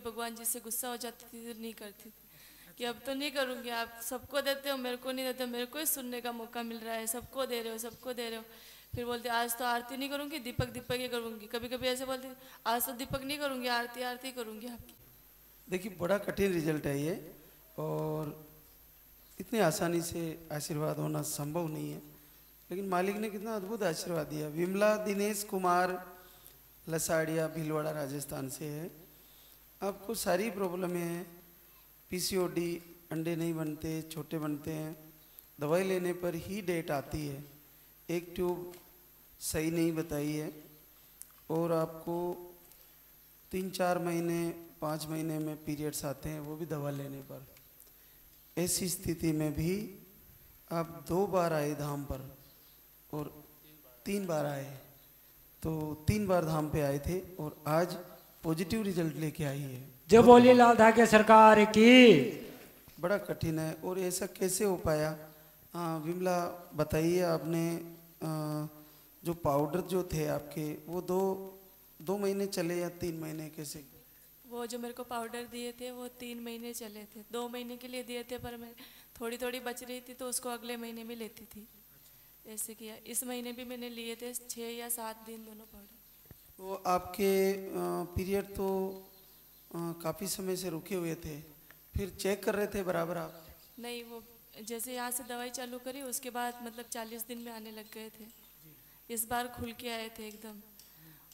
भगवान जी से गुस्सा हो जाती थी तो नहीं करती थी कि अब तो नहीं करूँगी, आप सबको देते हो मेरे को नहीं देते, मेरे को ही सुनने का मौका मिल रहा है, सबको दे रहे हो सबको दे रहे हो। फिर बोलते आज तो आरती नहीं करूँगी, दीपक दीपक ही करूँगी। कभी कभी ऐसे बोलते आज तो दीपक नहीं करूँगी, आरती आरती करूँगी आपकी। देखिए बड़ा कठिन रिजल्ट है ये, और इतनी आसानी से आशीर्वाद होना संभव नहीं है, लेकिन मालिक ने कितना अद्भुत आशीर्वाद दिया। विमला दिनेश कुमार लसाड़िया भीलवाड़ा राजस्थान से है। आपको सारी प्रॉब्लम है, पीसीओडी, अंडे नहीं बनते, छोटे बनते हैं, दवाई लेने पर ही डेट आती है, एक ट्यूब सही नहीं बताई है, और आपको 3-4 महीने 5 महीने में पीरियड्स आते हैं, वो भी दवा लेने पर। ऐसी स्थिति में भी आप 2 बार आए धाम पर और 3 बार आए, तो 3 बार धाम पे आए थे और आज पॉजिटिव रिजल्ट लेके आई है। जो बोली लाल धागे सरकार की। बड़ा कठिन है, और ऐसा कैसे हो पाया? विमला बताइए, आपने जो पाउडर जो थे आपके वो 2 महीने चले या 3 महीने, कैसे? वो जो मेरे को पाउडर दिए थे वो 3 महीने चले थे, 2 महीने के लिए दिए थे, पर मैं थोड़ी थोड़ी बच रही थी तो उसको अगले महीने में लेती थी, ऐसे किया। इस महीने भी मैंने लिए थे 6 या 7 दिन दोनों पाउडर। तो आपके पीरियड तो काफ़ी समय से रुके हुए थे, फिर चेक कर रहे थे बराबर आप? नहीं, वो जैसे यहाँ से दवाई चालू करी उसके बाद मतलब 40 दिन में आने लग गए थे। इस बार खुल के आए थे एकदम,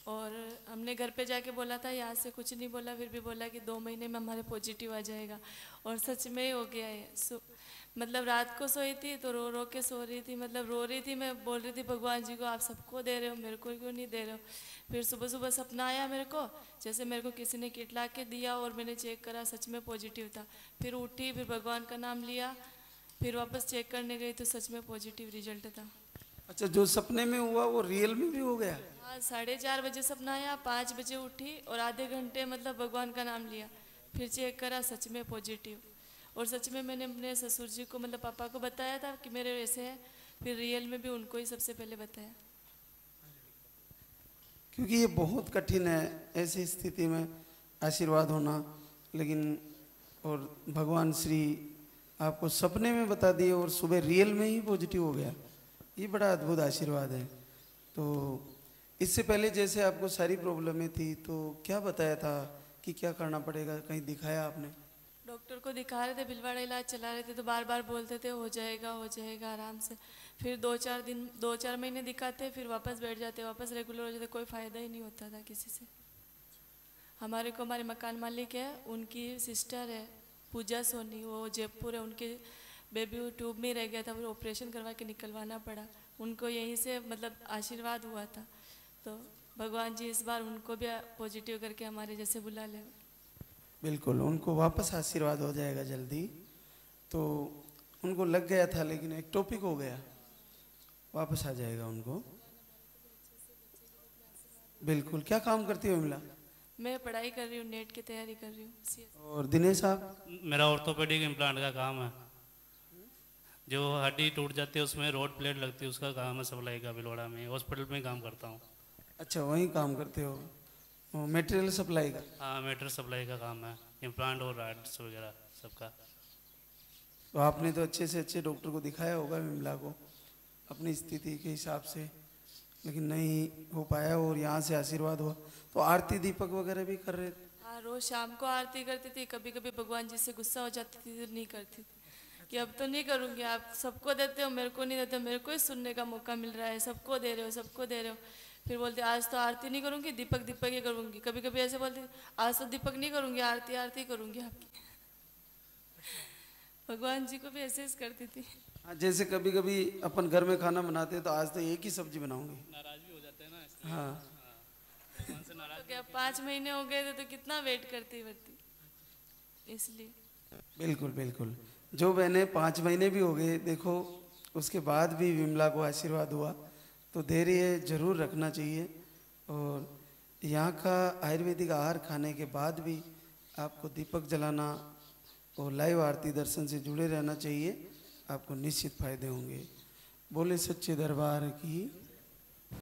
और हमने घर पे जाके बोला था, यहाँ से कुछ नहीं बोला, फिर भी बोला कि 2 महीने में हमारे पॉजिटिव आ जाएगा, और सच में ही हो गया है। मतलब रात को सोई थी तो रो रो के सो रही थी, मतलब रो रही थी, मैं बोल रही थी भगवान जी को आप सबको दे रहे हो, मेरे को क्यों नहीं दे रहे हो। फिर सुबह सुबह सपना आया मेरे को, जैसे मेरे को किसी ने किट ला के दिया और मैंने चेक करा, सच में पॉजिटिव था। फिर उठी, फिर भगवान का नाम लिया, फिर वापस चेक करने गई तो सच में पॉजिटिव रिजल्ट था। अच्छा, जो सपने में हुआ वो रियल में भी हो गया? हाँ, 4:30 बजे सपना आया, 5 बजे उठी और आधे घंटे मतलब भगवान का नाम लिया, फिर चेक करा, सच में पॉजिटिव। और सच में मैंने अपने ससुर जी को मतलब पापा को बताया था कि मेरे वैसे है, फिर रियल में भी उनको ही सबसे पहले बताया। क्योंकि ये बहुत कठिन है ऐसी स्थिति में आशीर्वाद होना, लेकिन और भगवान श्री आपको सपने में बता दिए और सुबह रियल में ही पॉजिटिव हो गया, ये बड़ा अद्भुत आशीर्वाद है। तो इससे पहले जैसे आपको सारी प्रॉब्लमें थी तो क्या बताया था कि क्या करना पड़ेगा, कहीं दिखाया आपने? डॉक्टर को दिखा रहे थे, भिलवाड़ा इलाज चला रहे थे, तो बार बार बोलते थे हो जाएगा आराम से। फिर 2-4 महीने दिखाते, फिर वापस बैठ जाते, वापस रेगुलर हो जाते, कोई फ़ायदा ही नहीं होता था किसी से। हमारे मकान मालिक है, उनकी सिस्टर है पूजा सोनी, वो जयपुर है, उनके बेबी ट्यूब में रह गया था, फिर ऑपरेशन करवा के निकलवाना पड़ा, उनको यहीं से मतलब आशीर्वाद हुआ था। तो भगवान जी इस बार उनको भी पॉजिटिव करके हमारे जैसे बुला ले। बिल्कुल, उनको वापस आशीर्वाद हो जाएगा जल्दी। तो उनको लग गया था लेकिन एक टॉपिक हो गया, वापस आ जाएगा उनको। बिल्कुल। क्या काम करती हो विमला? मैं पढ़ाई कर रही हूँ, नेट की तैयारी कर रही हूँ। और दिनेश साहब? मेरा ऑर्थोपेडिक इम्प्लांट का काम है, जो हड्डी टूट जाती है उसमें रोड प्लेट लगती है, उसका काम है सप्लाई का। भिलवाड़ा में हॉस्पिटल में काम करता हूँ। अच्छा, वहीं काम करते हो, मटेरियल सप्लाई का? हाँ, मटेरियल सप्लाई का काम है, इम्प्लांट और राड्स वगैरह सबका। तो आपने तो अच्छे से अच्छे डॉक्टर को दिखाया होगा विमला को अपनी स्थिति के हिसाब से, लेकिन नहीं हो पाया और यहाँ से आशीर्वाद हुआ। तो आरती दीपक वगैरह भी कर रहे थे? हाँ, रोज शाम को आरती करती थी, कभी कभी भगवान जी से गुस्सा हो जाती थी तो नहीं करती थी कि अब तो नहीं करूँगी, आप सबको देते हो मेरे को नहीं देते, मेरे को ही सुनने का मौका मिल रहा है, सबको दे रहे हो सबको दे रहे हो। फिर बोलते आज तो आरती नहीं करूँगी, दीपक दीपक ही करूँगी। कभी कभी ऐसे बोलते आज तो दीपक नहीं करूँगी, आरती आरती करूँगी आपकी। भगवान जी को भी ऐसे ही करती थी। हाँ, जैसे कभी कभी अपन घर में खाना बनाते हैं तो आज तो एक ही सब्जी बनाऊंगी, नाराज भी हो जाते हैं ना। हाँ, तो क्या 5 महीने हो गए थे तो कितना वेट करती बढ़ती, इसलिए। बिल्कुल बिल्कुल। जो बहने 5 महीने भी हो गए, देखो उसके बाद भी विमला को आशीर्वाद हुआ, तो धैर्य जरूर रखना चाहिए। और यहाँ का आयुर्वेदिक आहार खाने के बाद भी आपको दीपक जलाना और लाइव आरती दर्शन से जुड़े रहना चाहिए, आपको निश्चित फायदे होंगे। बोले सच्चे दरबार की।